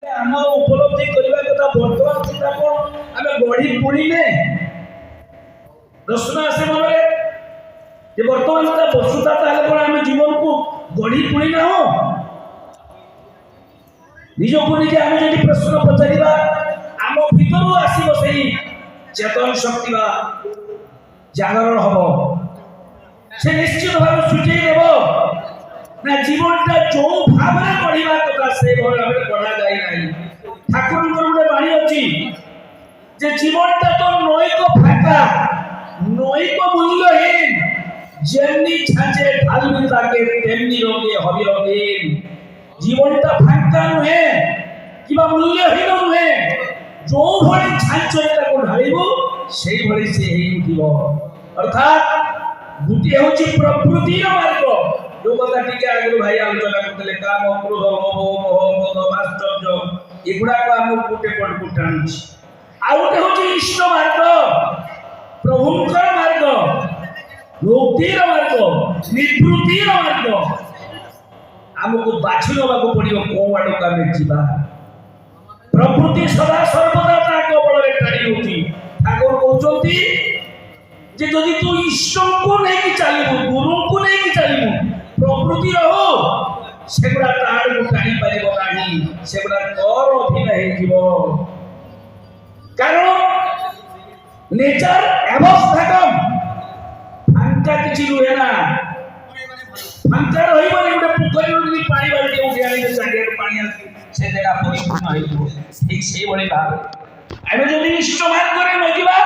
आम उपलब्धि करने कथा बर्तमान चिंता कौन आम गढ़ी पुणीने प्रश्न आसे मन में बर्तमान सुधा बसुता कौन आम जीवन को गढ़ी पुणी ना हो निजक निजे आम जो प्रश्न पचार आम भीतर आसब से चेतन शक्ति जागरण हम से निश्चित भाव सूचई देव ना जीवनटा जो भाव में बढ़िया कथा से भाव में बढ़ा जाए नहीं ठाकुर गोटे बाणी अच्छी जे जीवनटा तो नईक फाका नईक मूल्यहीन जेमनी छाचे ढालबी ताके तेमनी रोगे हरिहरहीन जीवनटा फाका नुहे किबा मूल्यहीन नुहे जो भली छाचरे ताको ढालिबो सेही भली से हेई उठिबो अर्थात गुटी होची प्रकृतिर मार्ग जो कथा टिके आगे भाई आलोचना करते काम क्रोध लोभ मोह मद आश्चर्य एगुड़ा को आम गोटे पट को टाणुची आउटे होची इष्ट मार्ग प्रभुंकर मार्ग मुक्तिर मार्ग निवृत्तिर मार्ग आमको बाछि नबाको पड़ियो को आडो आमे जीवा प्रकृति सदा सर्वदा ताको बଳରେ टाणी होची ठाकुर कहउचंती जे जदि तू इष्ट को नहीं चलिबु गुरु को नहीं चलिबु प्रकृति रहो सेगुड़ा ताड़ को टाणी पारिबो नाही सेगुड़ा तोर अधीन हे जीवो कारण नेचर एबव फैकम फांका किछि रुहे ना फांका रहिबो नि गोटे पोखरी रो पानी बाल्टी उठी आनी चांगे पानी आसी से जगह परिपूर्ण होइबो ठीक सेही भली भाव आमे जदि इष्ट मार्ग करे न जीवा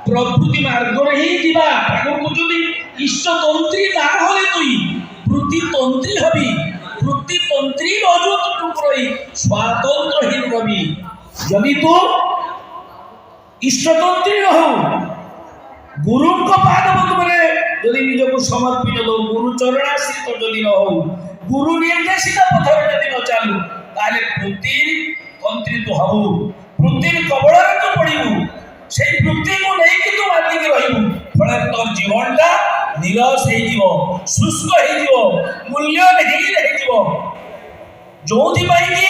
प्रकृति मार्ग रे ही जीवा ठाकुर कहउचंती इष्ट तंत्री ना होले तुई वृत्ति तंत्री हबी वृत्ति तंत्री रजत टुकरई स्वातंत्रहीन रवि यदि तू इष्ट तंत्री रहो गुरु को पाद पद्मरे यदि निज को समर्पित दो गुरु चरणाश्रित यदि न हो गुरु निर्देशित पथरे यदि न चालू ताले वृत्ति तंत्री तो हबु वृत्ति कबଳରେ तो पड़िबु সেই वृत्ति को नहीं कि तू बांधिक रहिबु फले तोर जीवनटा निरस हे जीवो शुष्क हे जीवो मूल्य नहीं रहे जीवो जोथि पाई कि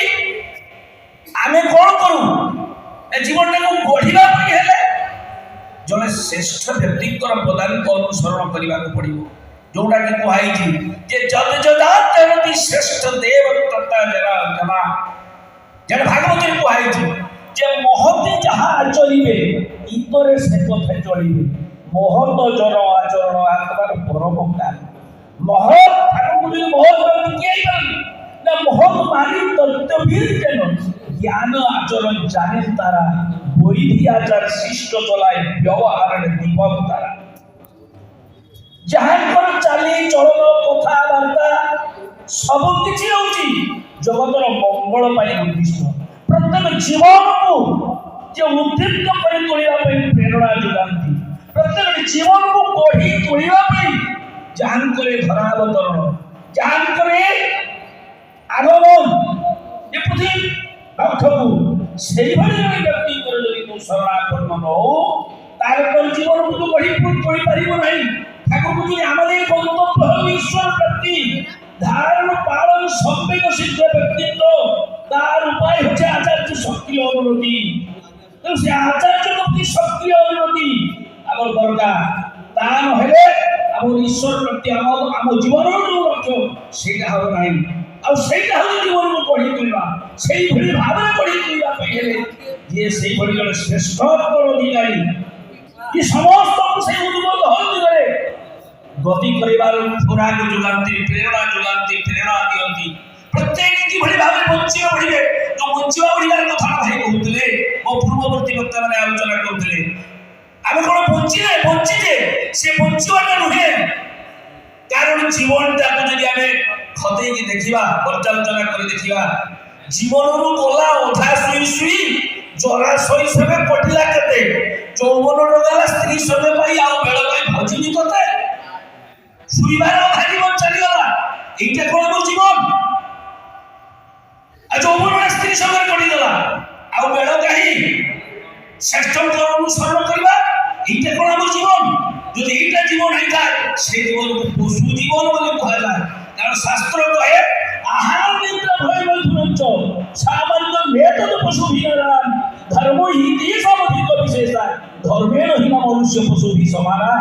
आमे कोन करू ए जीवनटा को गढिबा पई हेले जने श्रेष्ठ व्यक्तित्वर प्रदान को अनुसरण करबा को पड़िबो जोडा कि कहै छी जे जद जदातरति श्रेष्ठ देव तत्ता जरा जमा जन भागवत रे कहै छी जे महते जहा आचरिबे इतरे से कथा चलिबे महत जन आचरण आत्मार परमकार महत ठाकुर को महत व्यक्ति के आइबन ना महत मानी तत्ववीर जन ज्ञान आचरण जाने तारा वैधि आचार शिष्ट चलाए व्यवहार दीपक तारा जहां पर चाली चलन कथा वार्ता सब किछि होची जगतर मंगल पाई उद्दिष्ट प्रत्येक जीवन को जो उद्दीप्त कर तोड़िया प्रेरणा जोगाती प्रत्येक जीवन को गढ़ी तोड़िया जान करे धरावतरण जान करे आगमन ये पृथ्वी भक्तକୁ सेहिभଳି व्यक्ति कर यदि तू शरणापन्न न हो तार तो जीवन को तो गढ़ी तोड़ी पारिबो नहीं ठाकुर को जी हमारे गंतव्य हो ईश्वर प्रति धारण पालन संवेग सिद्ध व्यक्तित्व तार उपाय होचे आचार्य शक्ति अनुरोधी तो से आचार्य शक्ति शक्ति अनुरोधी आगर दरकार ता न हेले हम ईश्वर प्रति हम जीवन जो लक्ष्य सेटा हो नाही आ सेटा हो जीवन को पढ़ी तुलबा सेही भली भाव में पढ़ी तुलबा पे हेले ये सेही भली जन श्रेष्ठत्व अधिकारी कि समस्त को से उद्बोध हो दिले गति करिवार पुराण जुगांती प्रेरणा दियंती प्रत्येक की भली भाव में बंचिया बढ़िबे तो बंचिया बढ़िबार कथा भाई कहउतले मो पूर्ववर्ती वक्ता माने आलोचना करउतले आमे कोन बंची जे से बंचिवाटा नुहे कारण जीवनटा को जदि आमे खते की देखिबा पर्यालोचना करि देखिबा जीवन रो गोला ओधा सुई जरा सोई सबे कटिला केते चौवन रोगाला स्त्री सबे पाई आ बेळ पाई भजिनी कते सुईबार ओधा जीवन चली गला एटा कोन मो जीवन যৌবন স্ত্রী সঙ্গে পড়ি গলা আউ বেড় কাহি শ্রেষ্ঠ অনুসরণ করিবা এইটা কোন আমার জীবন যদি এইটা জীবন হইতা সেই জীবন পশু জীবন বলে কুয়া যায় কারণ শাস্ত্র কহে আহার নিদ্রা ভয় মৈথুনঞ্চ সামান্য মেতদ পশু ভিনরাম ধর্ম হিতি সমধিক বিশেষা ধর্মের হীন মনুষ্য পশু ভি সমানা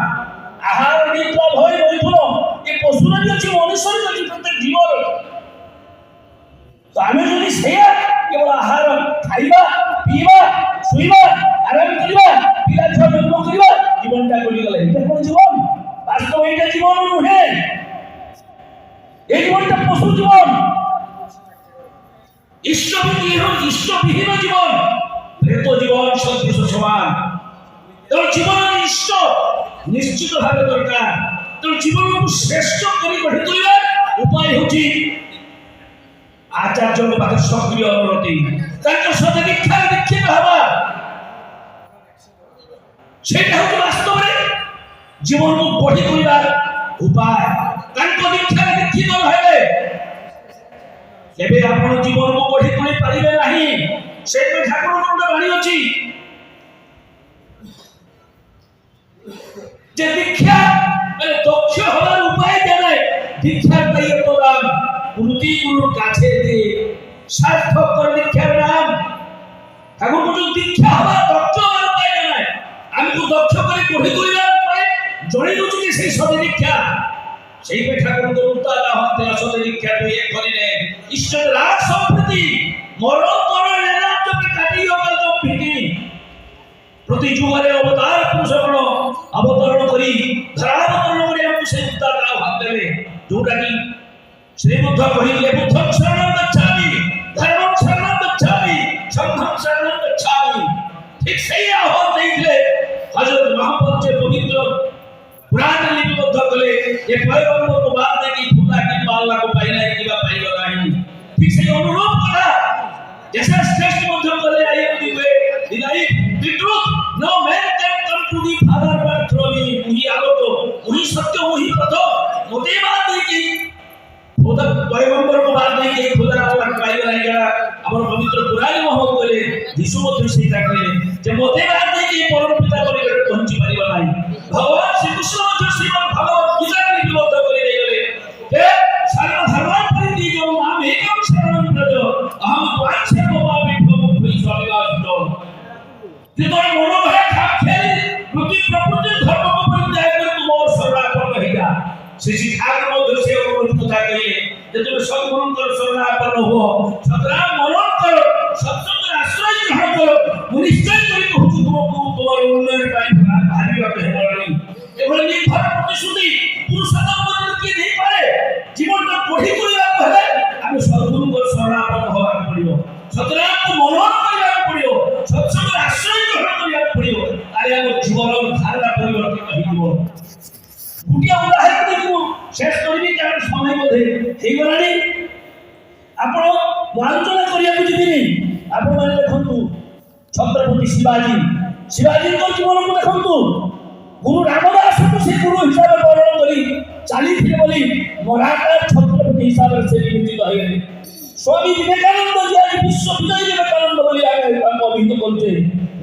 আহার নিদ্রা ভয় মৈথুন এই পশুরা যে আছে মনুষ্যের যে প্রত্যেক জীবন তো আমি যদি সেয়া কেবল আহার খাইবা পিবা শুইবা আরাম করিবা পিলা ছুয়া জন্ম করিবা জীবনটা গলি গেলে এটা কোন জীবন বাস্তব এটা জীবন নহে এই জীবনটা পশু জীবন ঈশ্বরবিহীন জীবন প্রেত জীবন সদৃশ সমান তোর জীবনের ঈশ্বর নিশ্চিত ভাবে দরকার তোর জীবনকে শ্রেষ্ঠ করে গড়ে তোলার উপায় হচ্ছে আচার্য বাদের সক্রিয় অনুরতি তার সাথে দীক্ষিত হবা সেটা হচ্ছে বাস্তবে জীবনকে গড়ে তোলার উপায় তাଙ୍କ দীক্ষাରେ ଦୀକ୍ଷିତ ହେବେ କେବେ ଆପଣ ଜୀବନକୁ ଗଢ଼ି ତୋଳି ପାରିବେ ନାହିଁ ସେଥିପାଇଁ ଠାକୁରଙ୍କ ଗୋଟେ ବାଣୀ ଅଛି যে দীক্ষা মানে দক্ষ হওয়ার উপায় জানায় দীক্ষা পাইয়ে তো নাম গুরুজি গুরুর কাছে যে সার্থক করে দীক্ষার নাম ঠাকুর বলছেন দীক্ষা হওয়ার দক্ষ হওয়ার উপায় জানায় আমি তো দক্ষ করে গঢ়ি তোলার উপায় জଣେଇ ଦଉଛି যে সেই সদে দীক্ষা সেই ঠাকুরদের উত্তালা হতে আসলে দীক্ষা দিয়ে করিলে ঈশ্বর রাগ সম্প্রীতি মরণ করণ রাজ্যকে কাটিয়ে গেল প্রীতি প্রতি যুগরে অবতার পুরুষগণ অবতরণ করি ধরাবতরণ করে আমি সেই উত্তালা ভাব দেবে যোটা কি শ্রীবুদ্ধ কহিলে বুদ্ধং শরণং গচ্ছামি ধর্মং শরণং গচ্ছামি সংঘং শরণং গচ্ছামি ঠিক সেই আহ্বান দিলে হযরত মুহাম্মদ যে পবিত্র पुराण लिपिबद्ध कले ये पैगंबर को बात देखी खुदा की पालना को पाइना की बा पाइबा नहीं ठीक से अनुरूप करा जैसा श्रेष्ठ मध्यम करे आई दी वे the truth no man can come to the father but through me वही आलोक वही सत्य वही पथ मोटे बात देखी खुदा पैगंबर को बात देखी खुदा को पाइबा नहीं करा हमर पवित्र पुराण मोहम्मद कले यीशु मध्य सीता कले जे मोटे बात देखी परम पिता करे पहुंची पाइबा नहीं भगवान श्री कृष्ण मध्य श्रीमद् भगवत गीता लिपिबद्ध করে দেইলে যে সর্বধর্মান পরিতি जो नाम एकम शरणं व्रज अहम वाञ्छे भवामिभ्यो भई স্বর্গাস্ত যে তোর মন ভয়ে খাপ খেলি প্রতি প্রকৃতির ধর্মকে পরিত্যাগ করে তোমার শরণাপন্ন হইয়া সেই শিক্ষার মধ্যে সে অনুরোধ কথা কইলে যে তুমি সদ্গুরুর শরণাপন্ন হও সদা মনন করো সৎসঙ্গের আশ্রয় গ্রহণ করো নিশ্চয় করি হুজুর তোমার উন্নয়নের পাই ভাবিবাকে হেবানি এবারে নির্ভর প্রতিশ্রুতি পুরুষোত্তম বলে কি নেই পারে জীবনটা গঢ়ি তোলিବାକୁ ହେଲେ আমি সদ্গুরুଙ୍କ শরণাপন্ন হବାକୁ পড়িব সতরামକୁ মনন କରିବାକୁ পড়িব সৎসঙ্গের আশ্রয় গ্রহণ କରିବାକୁ পড়িব তারে ଆମ ଜୀବନର ଧାରା ପରିବର୍ତ୍ତନ ହେଇଯିବ ଗୋଟିଏ ଉଦାହରଣ ଦେବୁ ଶେଷ କରିବି କାରଣ ସମୟ ବୋଧେ ହେଇଗଲାଣି ଆପଣ ଆଲୋଚନା କରିବାକୁ ଯିବିନି ଆପଣମାନେ ଦେଖନ୍ତୁ ଛତ୍ରପତି ଶିବାଜୀଙ୍କ ଜୀବନକୁ ଦେଖନ୍ତୁ गुरु रामदास को से गुरु हिसाब से वर्णन करी चाली थे बोली मराठा छत्रपति हिसाब से निमित्त है स्वामी विवेकानंद जी आज विश्व विजय विवेकानंद बोली आगे हम अभिहित करते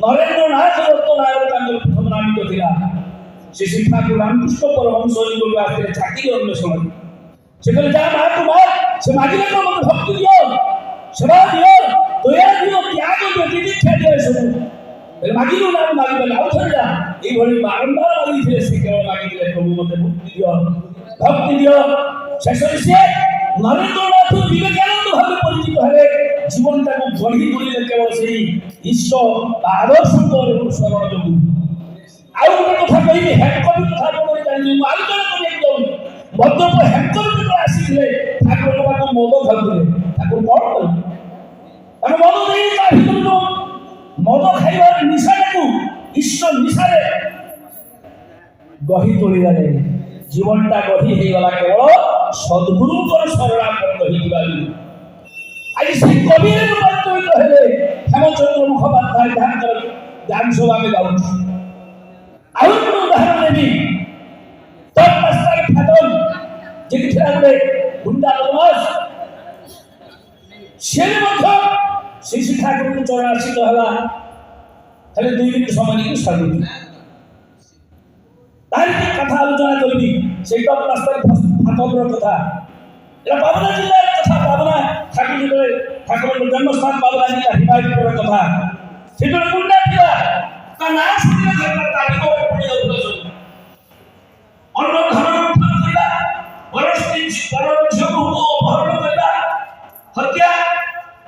नरेंद्र नाथ रत्न नारायण तांगर प्रथम नामित थिला से शिक्षा को रामकृष्ण परमहंस जी बोली आके छाती अन्वेषण से कहले जा मां को मां से मागिले को मत भक्ति दियो सेवा दियो दया दियो त्याग दियो दीक्षा दियो सब मागिलु नाम मागिबले आउ थजा এই ভଳି বারম্বার মাগিଥିଲେ ସେ କେବଳ ମାଗିଥିଲେ ପ୍ରଭୁ ମୋତେ ମୁକ୍ତି ଦିଅ ଭକ୍ତି ଦିଅ ଶେଷରେ ସେ ନରେନ୍ଦ୍ରନାଥ ବିବେକାନନ୍ଦ ଭାବେ ପରିଚିତ ହେଲେ ଜୀବନଟାକୁ ଗଢ଼ି ତୋଳିଲେ କେବଳ ସେଇ ଈଶ୍ୱର ବା ଆଦର୍ଶଙ୍କ ଅନୁସରଣ ଯୋଗୁଁ ଆଉ ଗୋଟେ କଥା କହିବି ହେମକବି କଥା ଆପଣମାନେ ଜାଣିଲେ ମୁଁ ଆଲୋଚନା କରିବାକୁ ଯାଉନି ମଦ୍ୟପ ହେମକବି ଯେତେବେଳେ ଆସିଥିଲେ ଠାକୁରଙ୍କ ପାଖକୁ ମଦ ଖାଉଥିଲେ ଠାକୁର କ'ଣ କଲେ ତାଙ୍କୁ ମଦ ଦେଇ ତା ଭିତରୁ ମଦ ଖାଇବାର ନିଶାଟାକୁ ईश्वर निशारे गढ़ी तोड़े जीवनटा गढ़ी हो गला केवल सद्गुरु शरणापन्न आज से कवि रूपांतरित हेले हेमचंद्र मुखोपाध्याय विधानसभा में जाऊँ उदाहरण देवी फाटल जी गोटे गुंडा बदमाश से ठाकुर को चरणार्चित है खाली 2 मिनिट समय नहीं साधु तार कथा आलोचना करी से फाटल कथा এটা পাবনা জেলার কথা, পাবনা ঠাকুরের জন্মস্থান পাবনা জেলা হিমায়তপুরের কথা। সেটা গুন্ডা ছিল, তার নাম শুনলে ঘটনা তাকে খবর পড়ে যাবে। অন্য ধর্ম উত্থান করিবা, ঝিউকে অপহরণ করিবা, হত্যা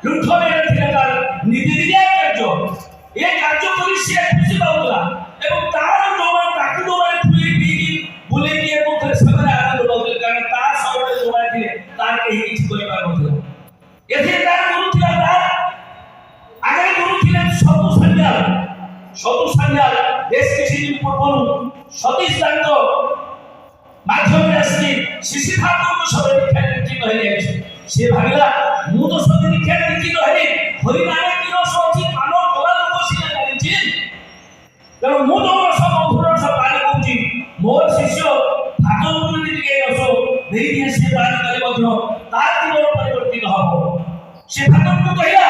লুণ্ঠনের তার নীতিদিনীয় কার্য। এই কার্য করে সে খুশি পাওয়া এবং তার দৌড় তাকে দৌড়ায় খুলে দিয়ে বলে গিয়ে মুখের সামনে আনন্দ পাওয়া, কারণ তার সবাই দৌড়ায় দিয়ে তার এই কিছু করিবার মতো। এতে তার গুরু ছিলেন, তার আগে গুরু ছিলেন শতু সান্যাল বেশ কিছুদিন পূর্ব সতীশ দান্ত মাধ্যমে আসছি শিশি ঠাকুর সবাই দীক্ষা নিশ্চিত হয়ে গেছে। সে ভাবিলা মু তো সত্যি দীক্ষা নিশ্চিত হয়ে হরিনামে কি রস আছে মানব বলা লোক ছিল জানিছি, কারণ মু তো সব অধুর সব পানি করছি। মোর শিষ্য ঠাকুর দিকে রস দেই দিয়ে সে প্রাণ করে মগ্ন, তার জীবন পরিবর্তিত হব। সে ঠাকুরকে কহিলা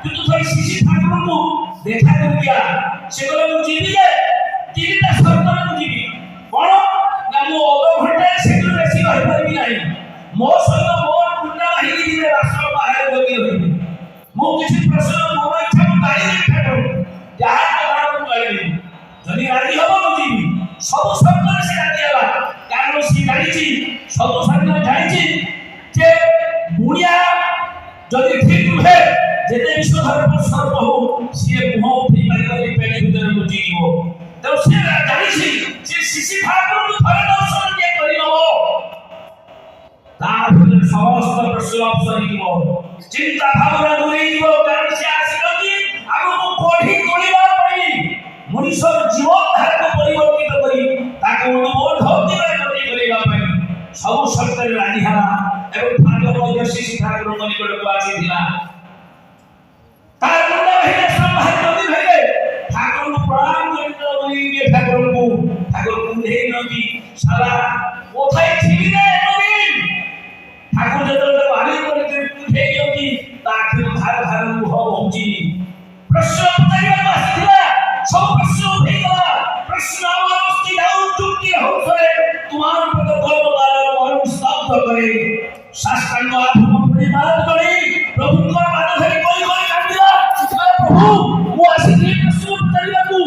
কিন্তু তোর শিশি ঠাকুরকে দেখা করিয়া সেগুলো বুঝিবি যে তিনটা সরকার বুঝিবি কোন না মু অধঘণ্টায় সেগুলো বেশি রহিপারিবি নাই। ମୋ ସହିତ ମୋର ଗୁଣ୍ଡା ବାହିନୀ ଦିନେ ରାଷ୍ଟ୍ର ବାହାରେ ଯୋଗୀ ରହିବି। ମୁଁ କିଛି ପ୍ରଶ୍ନ ମୋ ଇଚ୍ଛା ମୁଁ ଗାଳିବି ଠାକୁର, ଯାହା କଥା ମୁଁ ଗାଳିବି, ଯଦି ରାଜି ହବ ମୁଁ ଯିବି। ସବୁ ସର୍ତ୍ତରେ ସେ ରାଜି ହେଲା, କାରଣ ସେ ଜାଣିଛି ସବୁ ସର୍ତ୍ତରେ ଜାଣିଛି ଯେ ବୁଣିଆ ଯଦି ଠିକ ରୁହେ ଯେତେ ବିଶ୍ୱଧର୍ମ ସର୍ବ ହଉ ସିଏ ମୁହଁ ଉଠେଇ ପାରିବନି, ପେଣି ଭିତରେ ଲୁଚିଯିବ। ତେଣୁ ସେ ଜାଣିଛି ସେ ଶିଶି ଠାକୁରଙ୍କୁ ଥରେ ଦର୍ଶନ କିଏ କରିନବ তার ভিতরে সমস্ত প্রশ্ন অপসরিব, চিন্তা ভাবনা দূরেইব, কারণ সে আসিল কি আগুন কঢ়ি তোলিবা পাই মনুষ্যর জীবন ধারাকে পরিবর্তিত করি তাকে অনুবোধন দিবার গতি করিবা পাই ସବୁ ସର୍ତ୍ତରେ ରାଜି ହେଲା ଏବଂ ଭାଗ ମଧ୍ୟ ଶିଶି ଠାକୁର ନିକଟକୁ ଆସିଥିଲା। ତାର ମୁଣ୍ଡ ଭାଇଲେ ସମ୍ଭାର ନଦୀ ଭାଇଲେ ଠାକୁରଙ୍କୁ ପ୍ରଣାମ କରିଦେବ ବୋଲି ଠାକୁରଙ୍କୁ କୁଣ୍ଢେଇ ନଦୀ ସାରା কোথায় ছিলি রে নবীন, ঠাকুর যেତେବେଳେ বাড়ি করে উঠে গিয়ে তাকে ধার ধার লুহ বহুছি। প্রশ্ন পচারিବାକୁ ଆସିଥିଲା, ସବୁ ପ୍ରଶ୍ନ ଉଠେଇଗଲା। ପ୍ରଶ୍ନ আমার অস্তি দাও চুক্তি হৌসরে তোমার পদ কর্মবার মরণ স্তব্ধ করে শাস্ত্রাঙ্গ আত্ম প্রণিপাত করে প্রভুଙ୍କ পাদ ধরে কই কই কান্দিলা, প্রভু ମୁଁ ଆସିଥିଲି ପ୍ରଶ୍ନ ପଚାରିବାକୁ,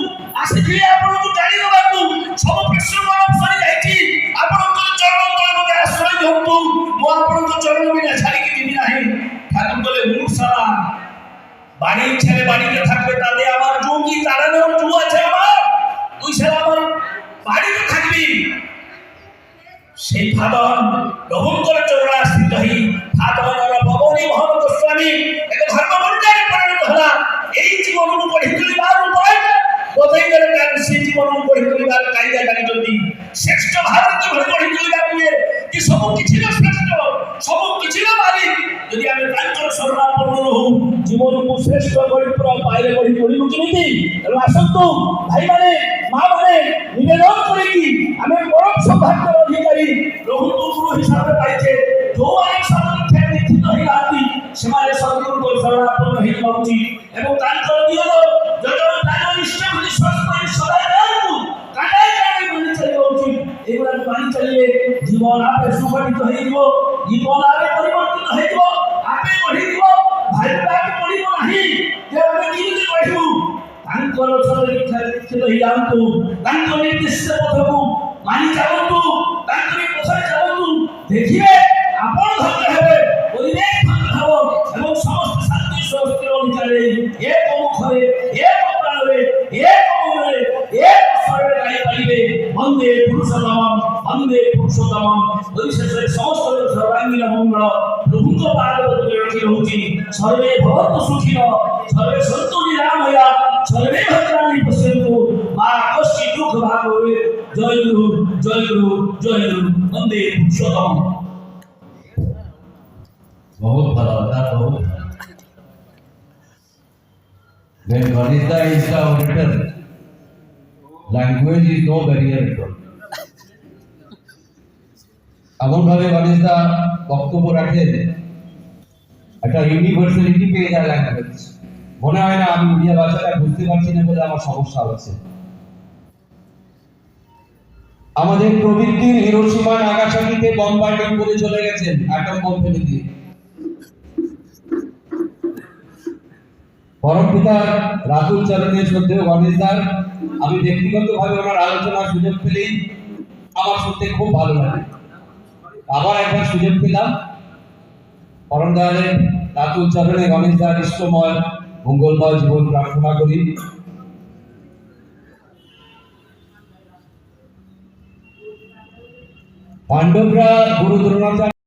ଆସିଥିଲି ଆପଣଙ୍କୁ ଜାଣିବାକୁ। ସବୁ ପ୍ରଶ୍ନ ମୋର ସରି ଯାଇଛି, ଆପଣଙ୍କର ଚରଣ ତଳେ ମୋତେ ଆଶ୍ରୟ ଦିଅନ୍ତୁ, ମୁଁ ଆପଣଙ୍କ ଚରଣ ବିନା ছাড়িকি ଯିବି ନାହିଁ। ঠাকুর বলে মূর্ছারা বাড়ি ছেড়ে বাড়িতে থাকবে, তাতে আমার যোগী তাড়ানোর জু আছে আমার, তুই ছেড়ে আমার বাড়িতে থাকবি। সেই ভাদন রঘুঙ্কর চরণা স্থিত হই ভাদনর ভবনী মহন গোস্বামী এক ধর্মমণ্ডলে পরিণত হলা। এই জীবনକୁ গঢ়ি তুলিবার উপায় বোঝাই গেলে, কারণ সেই জীবনକୁ গঢ়ি তুলিবার কায়দা জানিଛନ୍ତି। শ্রেষ্ঠ ଭାରତ ଗଢ଼ି ତୁଳିବାକୁ ହୁଏ କି ସବୁ କିଛିର ଶ୍ରେଷ୍ଠ, ସବୁ କିଛିର ମାଲିକ ଯଦି ଆମେ ତାଙ୍କର ଶରଣାପନ୍ନ ରହୁ ଜୀବନକୁ ଶ୍ରେଷ୍ଠ ଗଢ଼ି ପାଇଲେ ଗଢ଼ି ତୁଳିବୁ କେମିତି? ତେଣୁ ଆସନ୍ତୁ ଭାଇମାନେ ମାଆମାନେ ନିବେଦନ କରିକି ଆମେ ପରମ ସୌଭାଗ୍ୟର ଅଧିକାରୀ ପ୍ରଭୁଙ୍କୁ ଗୁରୁ ହିସାବରେ ପାଇଛେ। ଯେଉଁମାନେ ସଦୀକ୍ଷା ଦୀକ୍ଷିତ ହେଇନାହାନ୍ତି ସେମାନେ ସଦ୍ଗୁରୁଙ୍କ ଶରଣାପନ୍ନ ହେଇଯିବା ଉଚିତ ଏବଂ ତାଙ୍କର ନିୟମ ଯୋଜନା ତାଙ୍କ ନିଷ୍ଠା ବିଶ୍ୱାସ କରି ସଦାଚାରକୁ କାଟାଇ କାଟାଇ ମାନି ଚାଲିବା ଉଚିତ। ଏଗୁଡ଼ାକୁ ମାନି ଚାଲିଲେ ଜୀବନ ଆପେ ସୁଗଠିତ ହେଇଯିବ, ଜୀବନ ଆପେ ପରିବର୍ତ୍ତିତ ହେଇଯିବ, ଆପେ ବଢ଼ିଯିବ। ଭାଇଟାକୁ ପଡ଼ିବ ନାହିଁ ଯେ ଆମେ କେମିତି ବଢ଼ିବୁ। ତାଙ୍କର ଦୀକ୍ଷିତ ହେଇଯାଆନ୍ତୁ, ତାଙ୍କ ନିର୍ଦ୍ଦିଷ୍ଟ ପଥକୁ ମାନି ଚାଲନ୍ତୁ, ତାଙ୍କରି ପଥରେ ଚାଲନ୍ତୁ, ଦେଖିବେ ଆପଣ ଧନ୍ୟ ହେବେ, ପରିବେଶ ଧନ୍ୟ ହେବ ଏବଂ ସମସ୍ତ ଶାନ୍ତି ସ୍ୱସ୍ତିର ଅନୁସାରେ ଏକ ମୁଖରେ ଏକ ପ୍ରାଣରେ ଏକ ମନରେ ଏକ ସ୍ୱରରେ ଗାଇପାରିବେ ବନ୍ଦେ ପୁରୁଷୋତ୍ତମମ୍ ବନ୍ଦେ ପୁରୁଷୋତ୍ତମମ୍। ପରିଶେଷରେ ସମସ୍ତ ସର୍ବାଙ୍ଗୀନ ମଙ୍ଗଳ ପ୍ରଭୁଙ୍କ ପାଦରେ ରଖି ରହୁଛି। ସର୍ବେ ଭବନ୍ତୁ ସୁଖିନ, ସର୍ବେ ସନ୍ତୁ ନିରାମୟା, ସର୍ବେ ଭଦ୍ରାଣୀ ପଶ୍ୟନ୍ତୁ, ମା କଶ୍ଚିତ୍ ଦୁଃଖ ଭାଗ ହୁଏ। ଜୟ ଗୁରୁ ଜୟ ଗୁରୁ ଜୟ ଗୁରୁ, ବନ୍ଦେ পুরুষোত্তম। बहुत भला होता, बहुत भला। When Vanita is the orator, language is no barrier at all. এমন ভাবে ভানিতা বক্তব্য রাখেন একটা ইউনিভার্সালিটি পেয়ে যায় ল্যাঙ্গুয়েজ। মনে হয় না আমি উড়িয়া ভাষাটা বুঝতে পারছি না বলে আমার সমস্যা হচ্ছে। আমাদের প্রবৃত্তির হিরোশিমা নাগাসাকিতে বম্বার্ডিং করে চলে গেছেন অ্যাটম বম ফেলে দিয়ে। পরম পিতা রাতুল চরণের শ্রদ্ধেয় গণেশদার, আমি ব্যক্তিগতভাবে ওনার আলোচনার সুযোগ পেলেই আমার শুনতে খুব ভালো লাগে। আবার একবার সুযোগ পেলাম, পরম দয়ালের রাতুল চরণে গণেশদার ইষ্টময় মঙ্গলময় জীবন প্রার্থনা করি। পাণ্ডবরা গুরু দ্রোণাচার্য